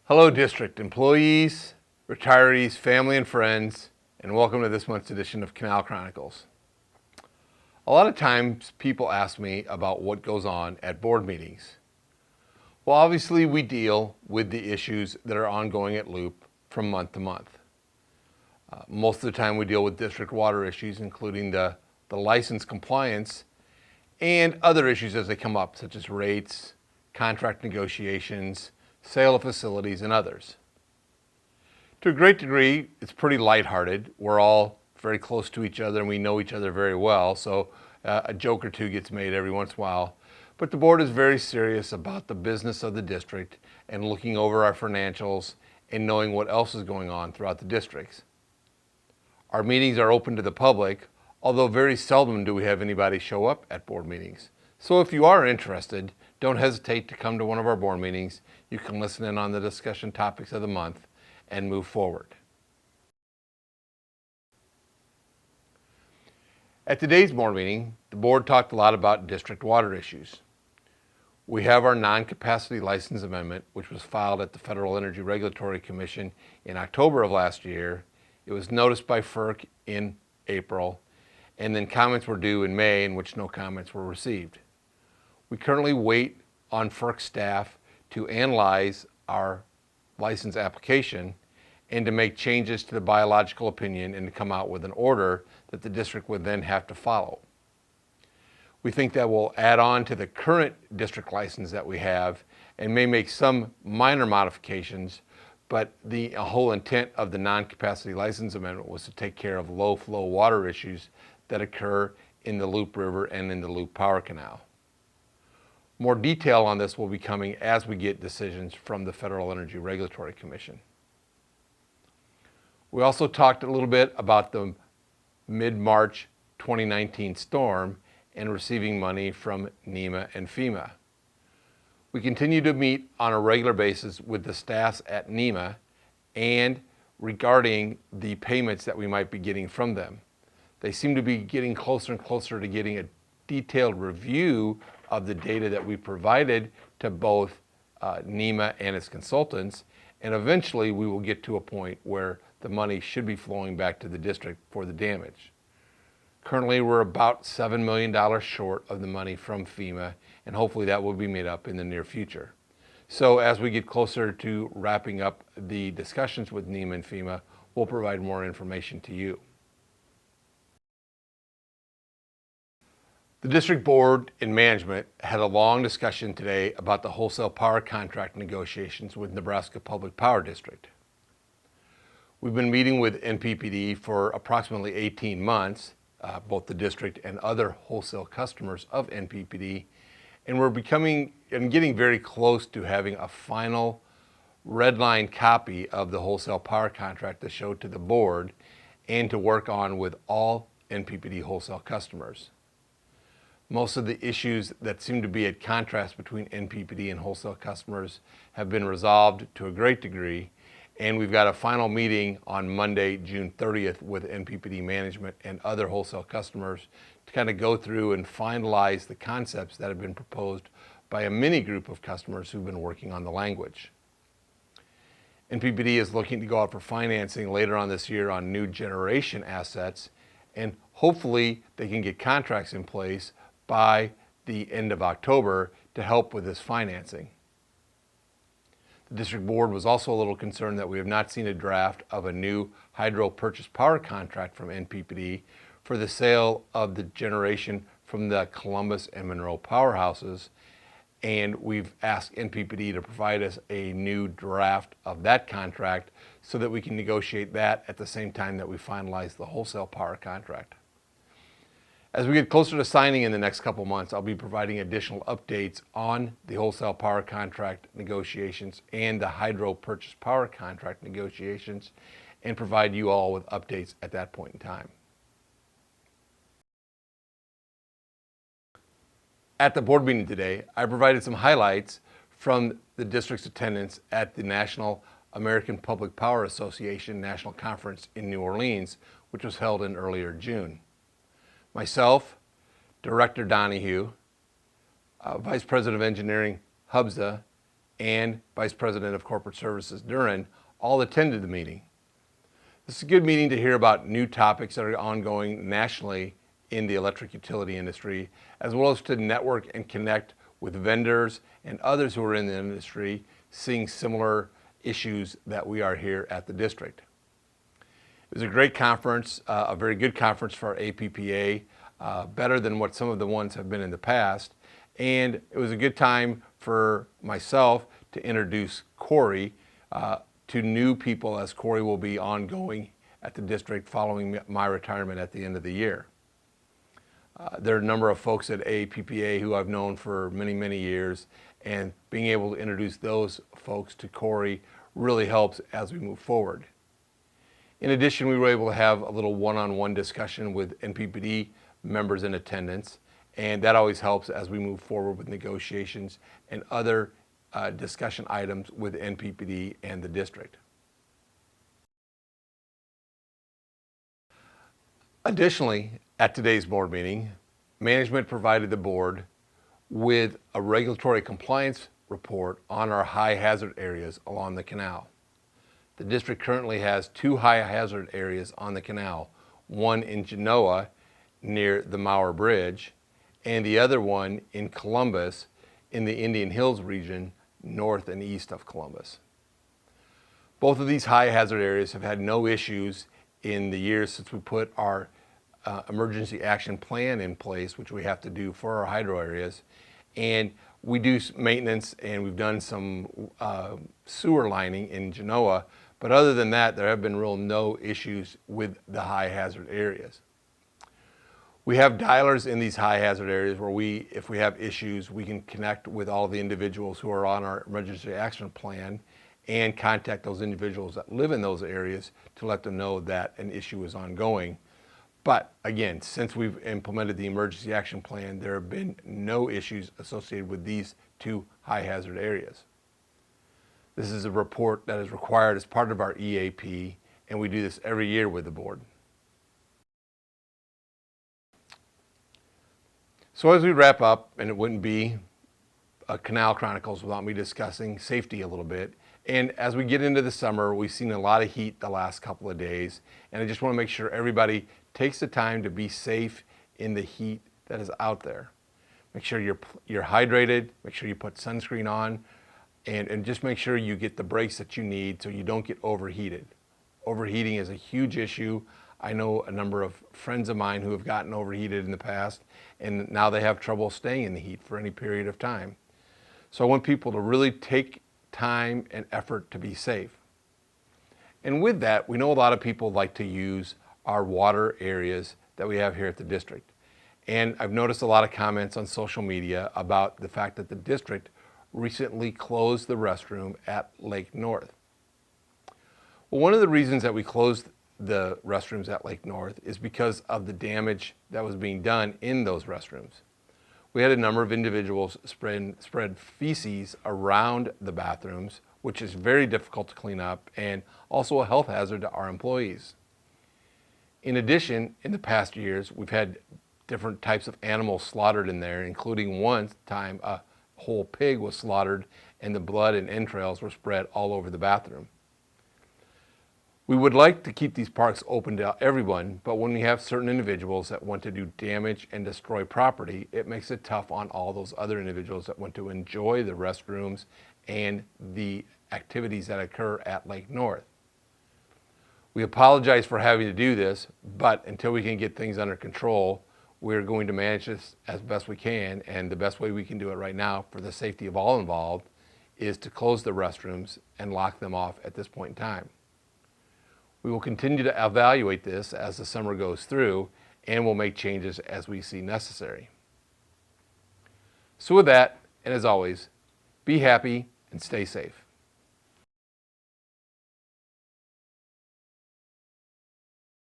Hello district employees, retirees, family and friends, and welcome to this month's edition of Canal Chronicles. A lot of times people ask me about what goes on at board meetings. Well, obviously we deal with the issues that are ongoing at Loop from month to month. Most of the time we deal with district water issues, including the license compliance and other issues as they come up, such as rates, contract negotiations, sale of facilities, and others. To a great degree, it's pretty lighthearted. We're all very close to each other and we know each other very well, so a joke or two gets made every once in a while. But the board is very serious about the business of the district and looking over our financials and knowing what else is going on throughout the districts. Our meetings are open to the public, although very seldom do we have anybody show up at board meetings. So if you are interested, don't hesitate to come to one of our board meetings. You can listen in on the discussion topics of the month and move forward. At today's board meeting, the board talked a lot about district water issues. We have our non-capacity license amendment, which was filed at the Federal Energy Regulatory Commission in October of last year. It was noticed by FERC in April, and then comments were due in May, in which no comments were received. We currently wait on FERC staff to analyze our license application and to make changes to the biological opinion and to come out with an order that the district would then have to follow. We think that will add on to the current district license that we have and may make some minor modifications, but the whole intent of the non-capacity license amendment was to take care of low flow water issues that occur in the Loop River and in the Loop Power Canal. More detail on this will be coming as we get decisions from the Federal Energy Regulatory Commission. We also talked a little bit about the mid-March 2019 storm and receiving money from NEMA and FEMA. We continue to meet on a regular basis with the staffs at NEMA and regarding the payments that we might be getting from them. They seem to be getting closer and closer to getting a detailed review of the data that we provided to both NEMA and its consultants, and eventually we will get to a point where the money should be flowing back to the district for the damage. Currently we're about $7 million short of the money from FEMA, and hopefully that will be made up in the near future. So as we get closer to wrapping up the discussions with NEMA and FEMA, we'll provide more information to you. The district board and management had a long discussion today about the wholesale power contract negotiations with Nebraska Public Power District. We've been meeting with NPPD for approximately 18 months, both the district and other wholesale customers of NPPD, and we're getting very close to having a final red line copy of the wholesale power contract to show to the board and to work on with all NPPD wholesale customers. Most of the issues that seem to be at contrast between NPPD and wholesale customers have been resolved to a great degree, and we've got a final meeting on Monday, June 30th with NPPD management and other wholesale customers to kind of go through and finalize the concepts that have been proposed by a mini group of customers who've been working on the language. NPPD is looking to go out for financing later on this year on new generation assets, and hopefully they can get contracts in place by the end of October to help with this financing. The district board was also a little concerned that we have not seen a draft of a new hydro purchase power contract from NPPD for the sale of the generation from the Columbus and Monroe powerhouses, and we've asked NPPD to provide us a new draft of that contract so that we can negotiate that at the same time that we finalize the wholesale power contract. As we get closer to signing in the next couple months, I'll be providing additional updates on the wholesale power contract negotiations and the hydro purchase power contract negotiations and provide you all with updates at that point in time. At the board meeting today, I provided some highlights from the district's attendance at the National American Public Power Association National Conference in New Orleans, which was held in earlier June. Myself, Director Donahue, Vice President of Engineering Hubza, and Vice President of Corporate Services Duran all attended the meeting. This is a good meeting to hear about new topics that are ongoing nationally in the electric utility industry, as well as to network and connect with vendors and others who are in the industry seeing similar issues that we are here at the district. It was a great conference, a very good conference for our APPA, better than what some of the ones have been in the past. And it was a good time for myself to introduce Corey to new people, as Corey will be ongoing at the district following my retirement at the end of the year. There are a number of folks at APPA who I've known for many, many years, and being able to introduce those folks to Corey really helps as we move forward. In addition, we were able to have a little one-on-one discussion with NPPD members in attendance, and that always helps as we move forward with negotiations and other discussion items with NPPD and the district. Additionally, at today's board meeting, management provided the board with a regulatory compliance report on our high hazard areas along the canal. The district currently has 2 high hazard areas on the canal, one in Genoa near the Mauer Bridge, and the other one in Columbus in the Indian Hills region, north and east of Columbus. Both of these high hazard areas have had no issues in the years since we put our emergency action plan in place, which we have to do for our hydro areas. And we do maintenance, and we've done some sewer lining in Genoa, but other than that, there have been no issues with the high hazard areas. We have dialers in these high hazard areas where if we have issues, we can connect with all the individuals who are on our emergency action plan and contact those individuals that live in those areas to let them know that an issue is ongoing. But again, since we've implemented the emergency action plan, there have been no issues associated with these 2 high hazard areas. This is a report that is required as part of our EAP, and we do this every year with the board. So as we wrap up, and it wouldn't be a Canal Chronicles without me discussing safety a little bit, and as we get into the summer, we've seen a lot of heat the last couple of days, and I just want to make sure everybody takes the time to be safe in the heat that is out there. Make sure you're hydrated, make sure you put sunscreen on, and just make sure you get the breaks that you need so you don't get overheated. Overheating is a huge issue. I know a number of friends of mine who have gotten overheated in the past, and now they have trouble staying in the heat for any period of time. So I want people to really take time and effort to be safe. And with that, we know a lot of people like to use our water areas that we have here at the district. And I've noticed a lot of comments on social media about the fact that the district recently closed the restroom at Lake North. Well, one of the reasons that we closed the restrooms at Lake North is because of the damage that was being done in those restrooms. We had a number of individuals spread feces around the bathrooms, which is very difficult to clean up and also a health hazard to our employees. In addition, in the past years, we've had different types of animals slaughtered in there, including one time a whole pig was slaughtered and the blood and entrails were spread all over the bathroom. We would like to keep these parks open to everyone, but when we have certain individuals that want to do damage and destroy property, it makes it tough on all those other individuals that want to enjoy the restrooms and the activities that occur at Lake North. We apologize for having to do this, but until we can get things under control, we're going to manage this as best we can, and the best way we can do it right now for the safety of all involved is to close the restrooms and lock them off at this point in time. We will continue to evaluate this as the summer goes through, and we'll make changes as we see necessary. So with that, and as always, be happy and stay safe.